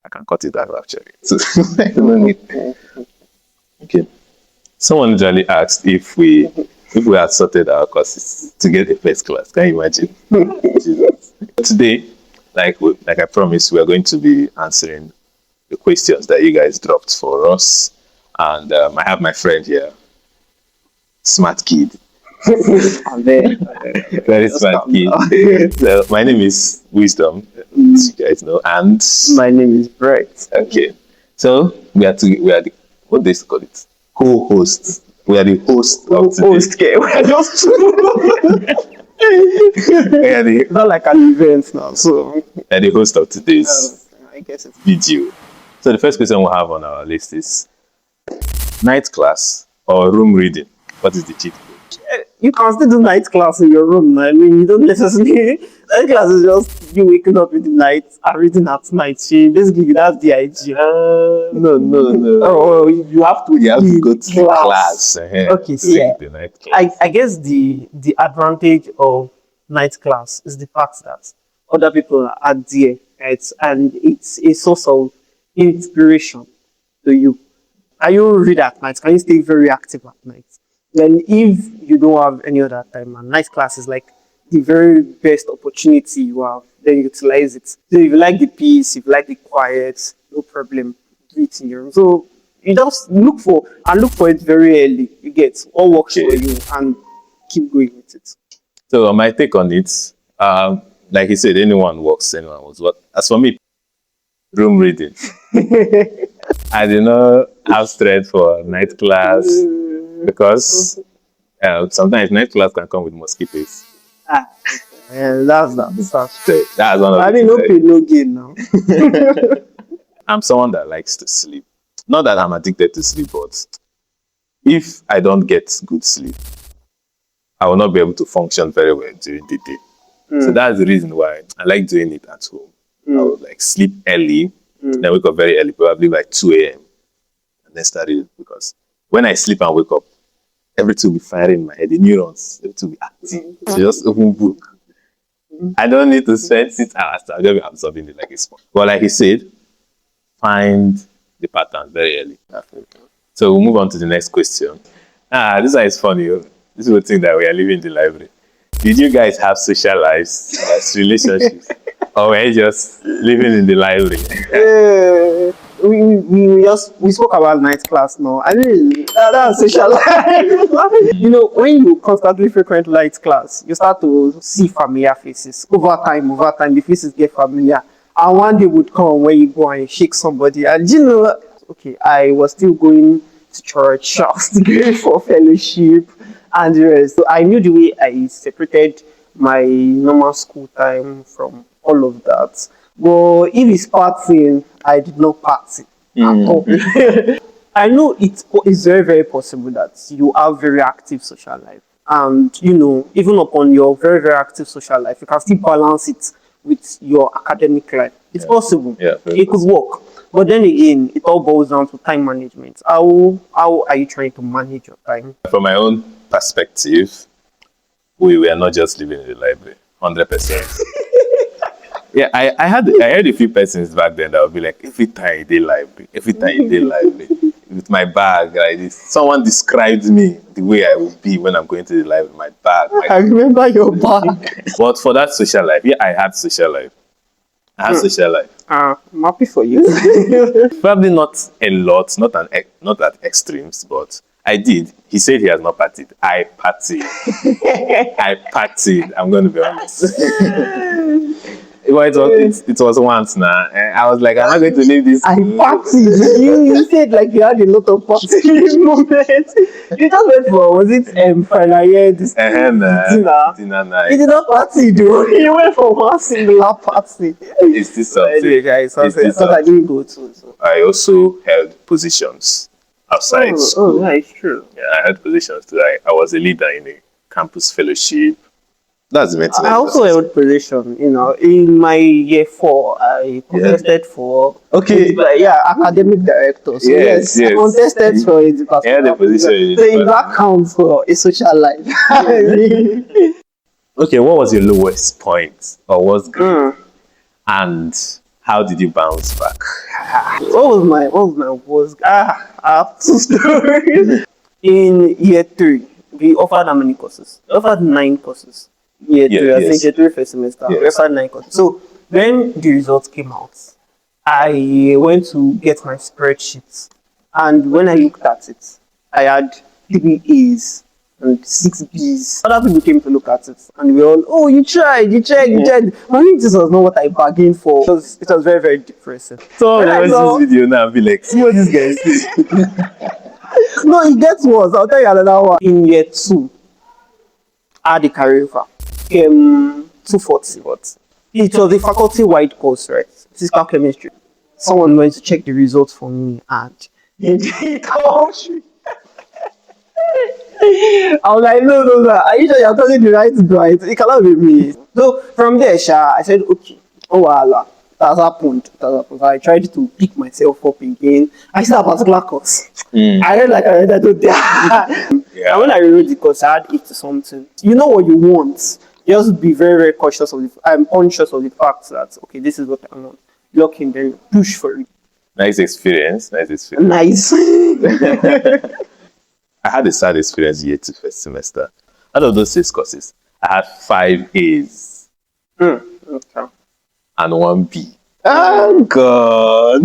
I can cut it out actually. So I don't need. Okay. Someone usually asked if we had sorted our courses to get a first class. Can you imagine? Jesus. Today, like I promised, we are going to be answering the questions that you guys dropped for us. And I have my friend here, smart kid. Very smart kid. So my name is Wisdom, as you guys know, and my name is Brett. Okay, so we are the what they call it, co-hosts. We are the hosts of today. We are just it's not like an event now, so we are the host of today's I guess it's video. So the first question we have on our list is night class or room reading. What is the cheat code? You can still do night class in your room. I mean, you don't necessarily. Night class is just you waking up in the night and reading at night. Basically, that's the idea. No. Oh, you have to go to class. Okay, so the night class. I guess the advantage of night class is the fact that other people are there, right? And it's a source of inspiration to you. Can you read at night? Can you stay very active at night? Then if you don't have any other time, and night class is like the very best opportunity you have, then utilize it. So if you like the peace, if you like the quiet, no problem, do it in your room. So you just look for it very early. You get what works for you and keep going with it. So my take on it, like he said, anyone works. What as for me, room reading. I did not have strength for night class. Because sometimes night class can come with mosquitoes. That's one of the no pain, no gain now. I'm someone that likes to sleep. Not that I'm addicted to sleep, but if I don't get good sleep, I will not be able to function very well during the day. So that's the reason why I like doing it at home. I would like sleep early, then wake up very early, probably like 2 a.m. and then start it because when I sleep and wake up, everything will be firing in my head. The neurons, everything will be active. So just open book. I don't need to spend 6 hours. I'll just be absorbing it like a sponge. But like he said, find the pattern very early. So we'll move on to the next question. This one is funny. This is the thing that we are living in the library. Did you guys have social lives, relationships, or were you just living in the library? We spoke about night class now. I mean, that's social life. You know, when you constantly frequent night class, you start to see familiar faces. Over time, the faces get familiar. And one day would come when you go and shake somebody. And you know, okay, I was still going to church. I was still going for fellowship and the rest. So I knew the way I separated my normal school time from all of that. But if it's partying, I did not party at all. I know it is very, very possible that you have very active social life. And, you know, even upon your very, very active social life, you can still balance it with your academic life. It's possible. It could work. But then again, it all boils down to time management. How are you trying to manage your time? From my own perspective, we were not just living in the library, 100%. Yeah, I heard a few persons back then that would be like, every time they library, with my bag like this. Someone described me the way I would be when I'm going to the library, my bag. I remember your bag. But for that social life, I had social life. Social life. I'm happy for you. Probably not a lot, not at extremes, but I did. He said he has not partied. I partied. I'm going to be honest. It was once now. I was like, I'm not going to leave this. I partied. You said like you had a lot of party moments. You just went for, was it final year dinner? Night. You did not party, dude. You went for one singular party. Is this something? Anyway, guys, I didn't go to. So. I also held positions outside school. Oh, yeah, it's true. Yeah, I held positions too. I was a leader in a campus fellowship. That's the maintenance. I also held position, you know, in my year 4, I contested for academic director. So yes. I contested for it. The position. So that counts for a social life. Okay, what was your lowest point or what's good? And How did you bounce back? I have two stories. In year 3, we offered how many courses? We offered 9 courses. Year 3, I think year 3 first semester. Yes. We offered 9 courses. So when the results came out, I went to get my spreadsheets, and when I looked at it, I had 3 A's and 6 B's. Other people came to look at it, and we all, oh, you tried. I mean, this was not what I bargained for. It was very, very depressing. So when I watch this video now, I'll be like, see what this guy is doing. No, it gets worse. I'll tell you another one. In year 2, I had a career offer. 240. It was a faculty-wide course, right? First Class Chemistry. Someone went to check the results for me, and they told me. I was like, no. Are you sure you're telling the right? It cannot be me. So from there, I said, okay, oh Allah. That has happened. I tried to pick myself up again. I said a particular course. I read like I don't dare. And when I read the course, I had 80 something. You know what you want. You just be very, very cautious of I'm conscious of the fact that okay, this is what I want. Lock in, then push for it. Nice experience. Nice. I had a sad experience year 2 first semester. Out of those 6 courses, I had 5 A's. Okay. And 1 B. Oh God!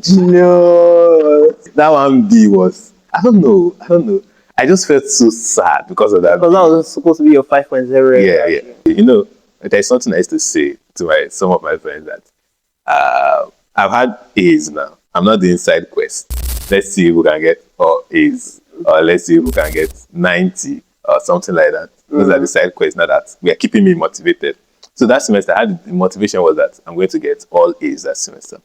Genius. That 1 B was, I don't know. I just felt so sad because of that. Because that was supposed to be your 5.0. Yeah. You know, there's something I used to say to some of my friends that I've had A's now. I'm not doing side quest. Let's see who can get all A's, or let's see who can get 90 or something like that. Those are the side quests. Now that we are keeping me motivated. So that semester, the motivation was that I'm going to get all A's that semester.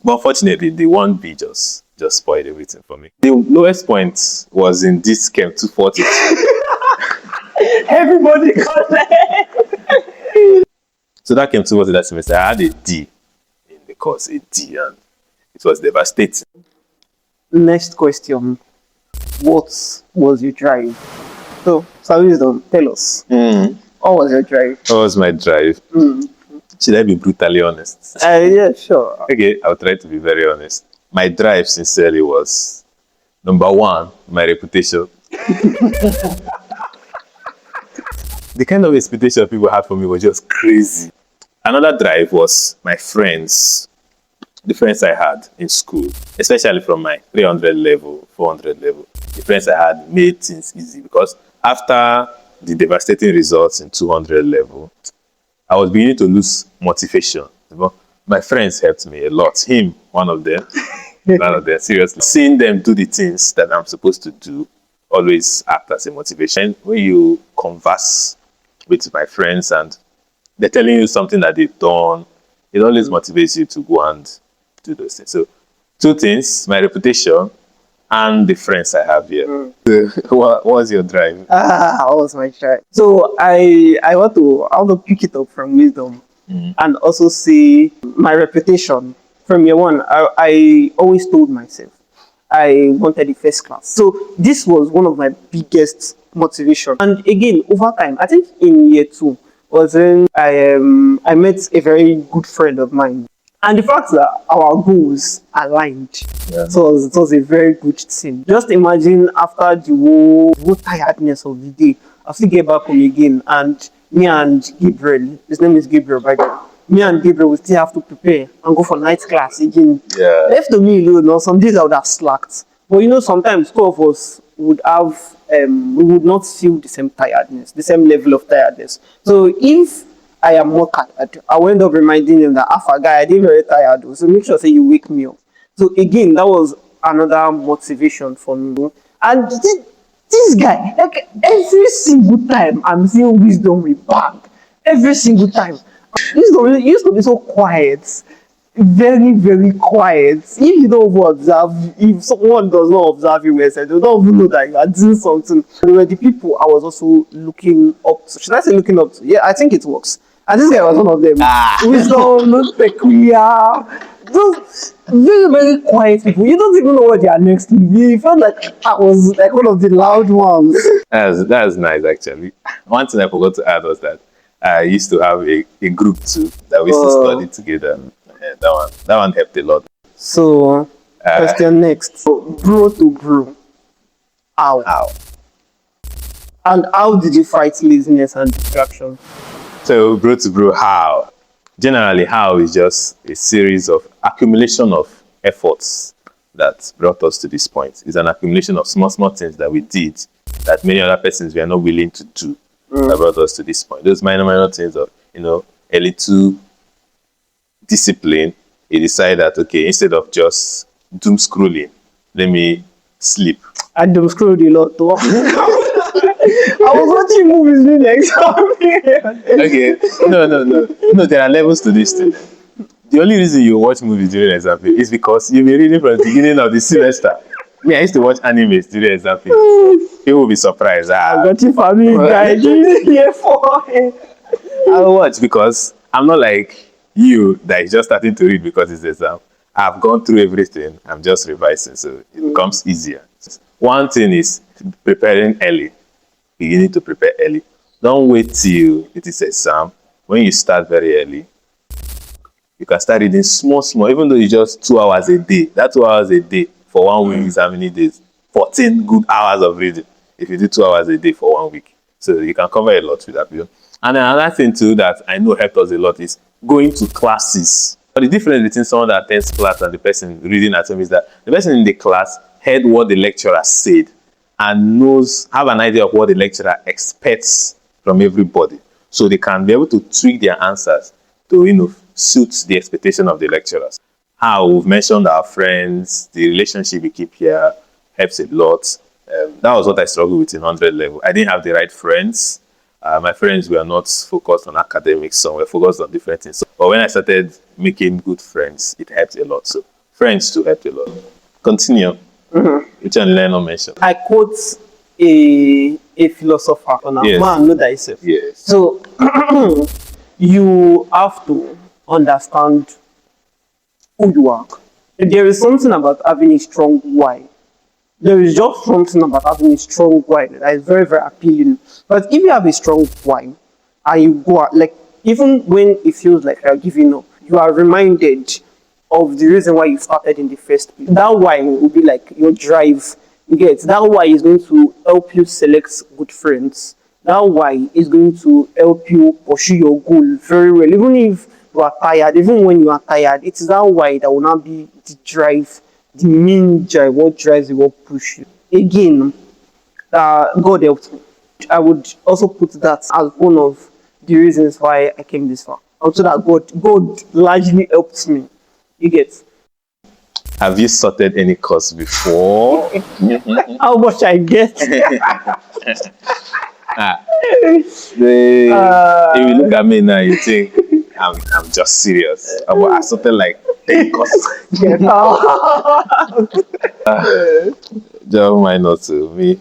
But unfortunately, the 1B just spoiled everything for me. The lowest point was in this Chem 240. Everybody got that. So that Chem 240 that semester, I had a D in the course, a D, and it was devastating. Next question. What was your drive? So, Wisdom, tell us. What was your drive? What was my drive? Should I be brutally honest? Yeah, sure. Okay, I'll try to be very honest. My drive, sincerely, was number 1, my reputation. The kind of expectation people had for me was just crazy. Another drive was my friends, the friends I had in school, especially from my 300 level, 400 level. The friends I had made things easy because after the devastating results in 200 level, I was beginning to lose motivation. My friends helped me a lot. Him, one of them, seriously. Seeing them do the things that I'm supposed to do always act as a motivation. When you converse with my friends and they're telling you something that they've done, it always motivates you to go and do those things. So 2 things, my reputation and the friends I have here. What was your drive? What was my drive? So I want to pick it up from Wisdom and also see my reputation. From year 1, I always told myself I wanted the first class. So this was one of my biggest motivation. And again, over time, I think in year 2 was when I met a very good friend of mine. And the fact that our goals aligned, so it was a very good thing. Just imagine after the whole tiredness of the day, I still get back home again, and me and Gabriel, his name is Gabriel, by the way, me and Gabriel will still have to prepare and go for night class again. Yeah. Left to me alone, some days I would have slacked. But you know, sometimes 2 of us would have, we would not feel the same tiredness, the same level of tiredness. So if I am more tired, I will end up reminding them that guy, I did very tired. So make sure say you wake me up. So again, that was another motivation for me. And this guy, like every single time I'm seeing Wisdom with bag, every single time. Wisdom used to be so quiet, very, very quiet. If you don't observe, if someone does not observe you, they don't even know that you are doing something. There were the people I was also looking up to. Should I say looking up to? Yeah, I think it works. And this guy was one of them. Wisdom, not peculiar. Those very, very quiet people. You don't even know what they are next to you. You felt like I was like one of the loud ones. That's nice, actually. One thing I forgot to add was that I used to have a group too that we used to study together. That one helped a lot. So, question next. So, bro to bro. How? How? And how did you fight laziness and distraction? So, bro to bro, how? Generally, how is just a series of accumulation of efforts that brought us to this point. It's an accumulation of small things that we did that many other persons were not willing to do that brought us to this point. Those minor things of, a little discipline. He decided that, okay, instead of just doom scrolling, let me sleep. I doom scrolled a lot too. I was watching movies during the exam period. Okay, no, there are levels to this thing. The only reason you watch movies during exam period is because you've been reading from the beginning of the semester. Me, I used to watch animes during exam period. People will be surprised. I got you family guy here for it. I will watch because I'm not like you that is just starting to read because it's exam. I've gone through everything. I'm just revising, so it becomes easier. One thing is preparing early. Beginning to prepare early. Don't wait till it is exam. When you start very early, you can start reading small, even though it's just 2 hours a day. That 2 hours a day for 1 week is how many days? 14 good hours of reading if you do 2 hours a day for 1 week. So you can cover a lot with that video. And another thing too that I know helped us a lot is going to classes. But the difference between someone that attends class and the person reading at home is that the person in the class heard what the lecturer said and have an idea of what the lecturer expects from everybody. So they can be able to tweak their answers to, suit the expectation of the lecturers. How we've mentioned our friends, the relationship we keep here helps a lot. That was what I struggled with in 100 level. I didn't have the right friends. My friends were not focused on academics, some were focused on different things. But when I started making good friends, it helped a lot. So friends too helped a lot. Continue. Which one did I not mention? I quote a philosopher on a man, know thyself. Yes. So you have to understand who you are. There is something about having a strong why. There is just something about having a strong why that is very, very appealing. But if you have a strong why and you go out, like even when it feels like you're giving up, you are reminded of the reason why you started in the first place. That why will be like your drive. You get that why is going to help you select good friends. That why is going to help you pursue your goal very well. Even if you are tired, even when you are tired, it is that why that will not be the drive, the main drive, what drives you, what push you. Again, God helped me. I would also put that as one of the reasons why I came this far. Also that God largely helped me. You get. Have you sorted any course before? How much I get? If you look at me now, you think I'm just serious. I sorted like 10 courses. Get out. Just mind not to me.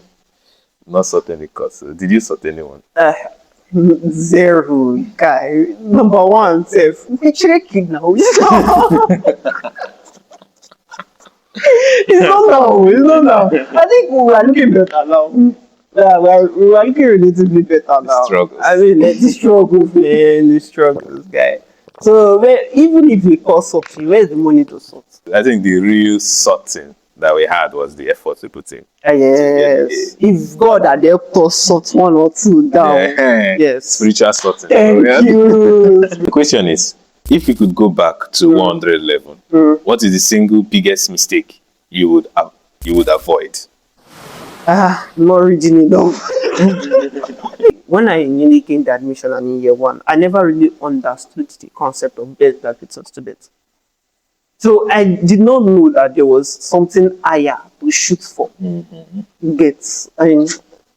Not sort any course. Did you sort anyone? Zero, guy. Number one, safe. We checking now. It's not now. I think we are looking better now. Yeah, we are looking relatively better now. Struggles. I mean, let's struggle, man. The struggles, guy. So, even if we call something, where's the money to sort? I think the real sorting that we had was the effort we put in. Yes. If God had helped us sort one or two down. Yes. Spiritual sorting. Thank you. The question is, if you could go back to 100 level, what is the single biggest mistake you would avoid? Not reading enough. When I nearly gained admission in year one, I never really understood the concept of best graduate students. So I did not know that there was something higher to shoot for.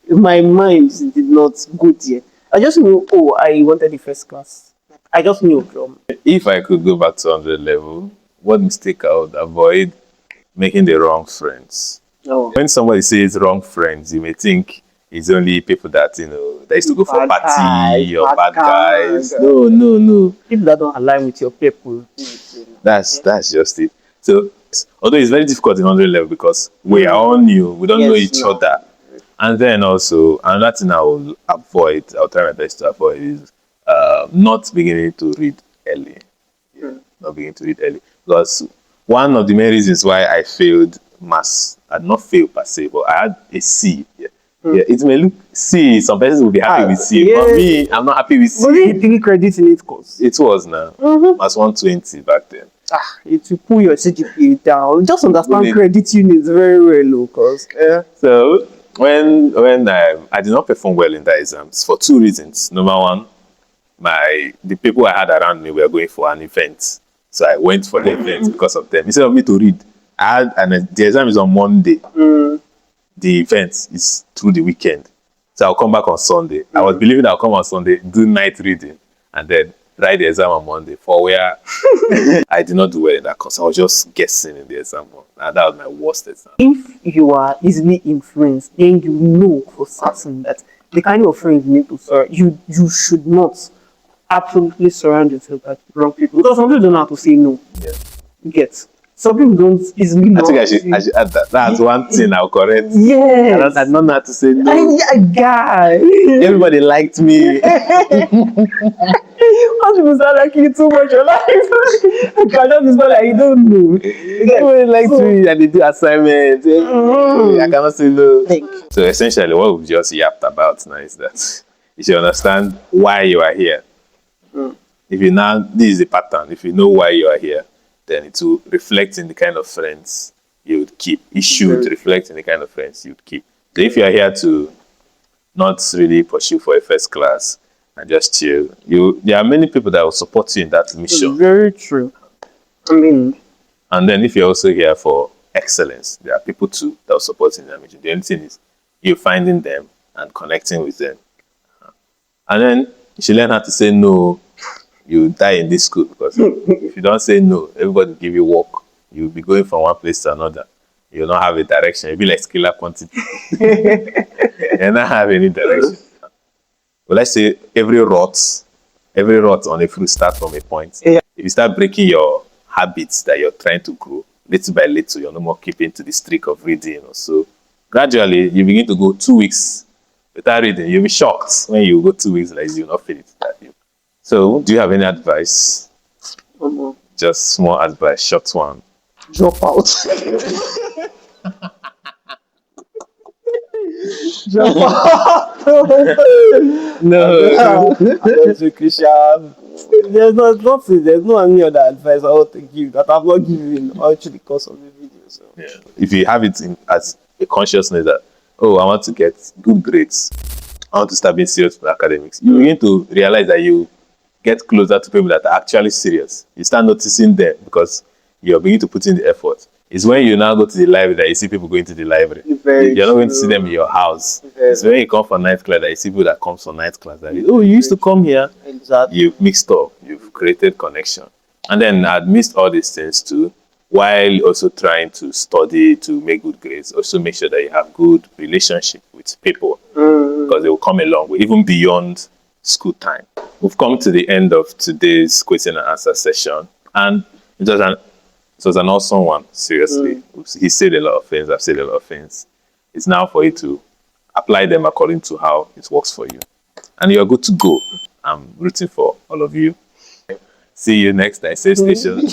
My mind did not go there. I just knew, I wanted the first class. I just knew. If I could go back to 100 level, what mistake I would avoid? Making the wrong friends. When somebody says wrong friends, you may think it's only people that, that used to go for party or bad guys. No. People that don't align with your people. That's just it. So, although it's very difficult in 100 level because we are all new, we don't know each other. And then also, another thing I'll try my best to avoid is not beginning to read early. Not beginning to read early. Because one of the main reasons why I failed maths, I did not fail per se, but I had a C. Yeah. Yeah, it may look C, some persons will be happy with C, but me, I'm not happy with C. Was it 3 credits in 8 course? It was now. Maths 120 back then. It will pull your CGPA down. Just understand credit units very well, because So when I did not perform well in the exams for 2 reasons. Number one, the people I had around me were going for an event, so I went for the event because of them. Instead of me to read, the exam is on Monday. The event is through the weekend, so I'll come back on Sunday. I was believing I'll come on Sunday, do night reading, and then write the exam on Monday. For where I did not do well in that course, I was just guessing in the exam, and that was my worst exam. If you are easily influenced, then you know for certain that the kind of friends you need to surround, you should not absolutely surround yourself with wrong people, because some people don't know how to say no. You get. Some people don't easily know. I think I should add that. That's one thing I'll correct. Yes. I don't know how to say no. Guy. Everybody liked me. Most people start liking you too much your life. You cannot be like you don't know. Everybody likes me and they do assignments. I cannot say no. So essentially what we've just yapped about now is that you should understand why you are here. If you now, this is the pattern. If you know why you are here, then it will reflect in the kind of friends you would keep. It should reflect in the kind of friends you would keep. So if you are here to not really pursue for a first class and just chill, there are many people that will support you in that mission. Very true. I mean, and then if you're also here for excellence, there are people too that will support you in that mission. The only thing is you finding them and connecting with them. And then you should learn how to say no. You die in this school, because if you don't say no, everybody will give you work. You'll be going from one place to another. You'll not have a direction. You'll be like scalar quantity. You'll not have any direction. But let's say every rot on a fruit starts from a point. If you start breaking your habits that you're trying to grow, little by little, you're no more keeping to the streak of reading or so. Gradually, you begin to go 2 weeks without reading. You'll be shocked when you go 2 weeks like you'll not finish that. So, do you have any advice? Just small advice, short one. Drop out. Drop out. No. There's no any other advice I want to give that I've not given all through the course of the video. So. Yeah. If you have it as a consciousness that, oh, I want to get good grades, I want to start being serious with academics, you begin to realize that you get closer to people that are actually serious. You start noticing them because you're beginning to put in the effort. It's when you now go to the library that you see people going to the library. You're not going to see them in your house. It's when you come for night class that you see people that come for night class. That you used to come here. Exactly. You've mixed up. You've created connection. And then I'd missed all these things too, while also trying to study to make good grades. Also make sure that you have good relationship with people, because they will come along even beyond school time. We've come to the end of today's question and answer session, and it was an awesome one. Seriously, he said a lot of things. I've said a lot of things. It's now for you to apply them according to how it works for you, and you're good to go. I'm rooting for all of you. See you next time. Same station.